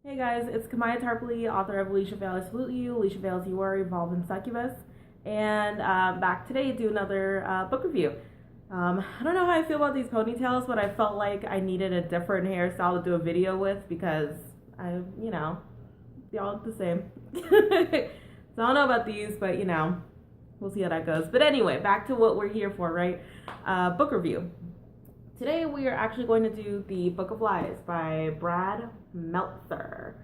Hey guys, it's Kamaya Tarpley, author of Alicia Vale, I Salute You, Alicia Vale's You Are, Evolve in Succubus, and back today to do another book review. I don't know how I feel about these ponytails, but I felt like I needed a different hairstyle to do a video with because they all look the same. So I don't know about these, but we'll see how that goes. But anyway, back to what we're here for, right? Book review. Today we are actually going to do The Book of Lies by Brad Meltzer.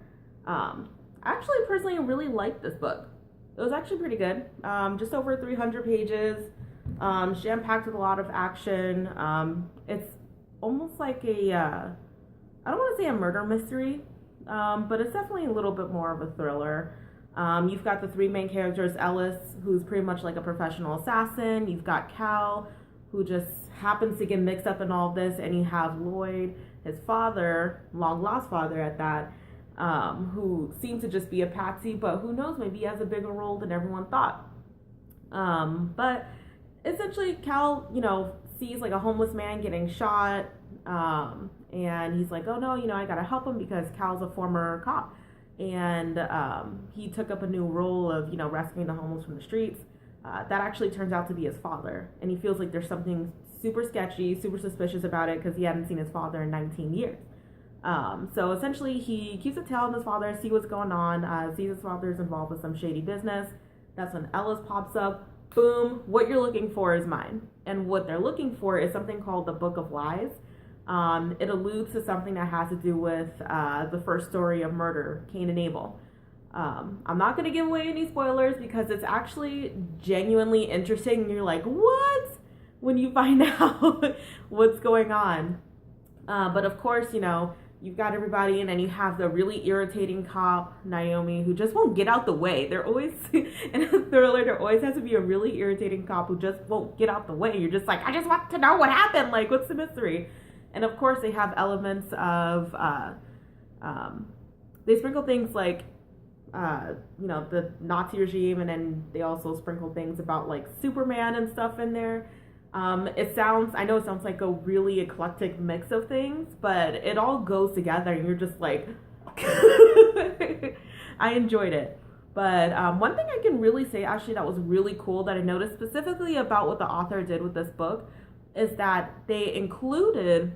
I actually personally really liked this book. It was actually pretty good. Just over 300 pages, jam-packed with a lot of action. It's almost like I don't want to say a murder mystery, but it's definitely a little bit more of a thriller. You've got the three main characters, Ellis, who's pretty much like a professional assassin. You've got Cal, who just happens to get mixed up in all this, and you have Lloyd, his father, long lost father at that, who seems to just be a patsy, but who knows, maybe he has a bigger role than everyone thought. But essentially Cal, sees like a homeless man getting shot, and he's like, oh no, I gotta help him because Cal's a former cop, and he took up a new role of, rescuing the homeless from the streets. That actually turns out to be his father, and he feels like there's something super sketchy, super suspicious about it because he hadn't seen his father in 19 years. So essentially he keeps a tail on his father, see what's going on, sees his father's involved with some shady business. That's when Ellis pops up. Boom, what you're looking for is mine. And what they're looking for is something called the Book of Lies. It alludes to something that has to do with the first story of murder, Cain and Abel. I'm not going to give away any spoilers because it's actually genuinely interesting, and you're like, what? When you find out what's going on. But of course, you've got everybody, and then you have the really irritating cop, Naomi, who just won't get out the way. They're always, in a thriller, there always has to be a really irritating cop who just won't get out the way. You're just like, I just want to know what happened. Like, what's the mystery? And of course, they have elements of, they sprinkle things like, the Nazi regime, and then they also sprinkle things about like Superman and stuff in there. I know it sounds like a really eclectic mix of things, but it all goes together, and you're just like, I enjoyed it. But one thing I can really say actually that was really cool that I noticed specifically about what the author did with this book is that they included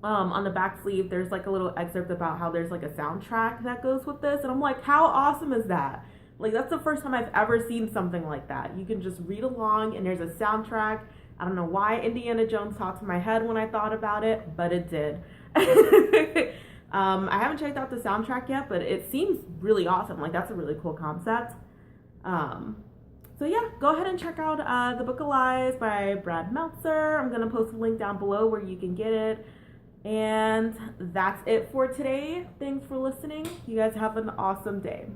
on the back sleeve, there's like a little excerpt about how there's like a soundtrack that goes with this, and I'm like, how awesome is that? Like, that's the first time I've ever seen something like that. You can just read along, and there's a soundtrack. I don't know why Indiana Jones talked to my head when I thought about it, but it did. I haven't checked out the soundtrack yet, but it seems really awesome. Like, that's a really cool concept. So yeah, go ahead and check out The Book of Lies by Brad Meltzer. I'm going to post a link down below where you can get it. And that's it for today. Thanks for listening. You guys have an awesome day.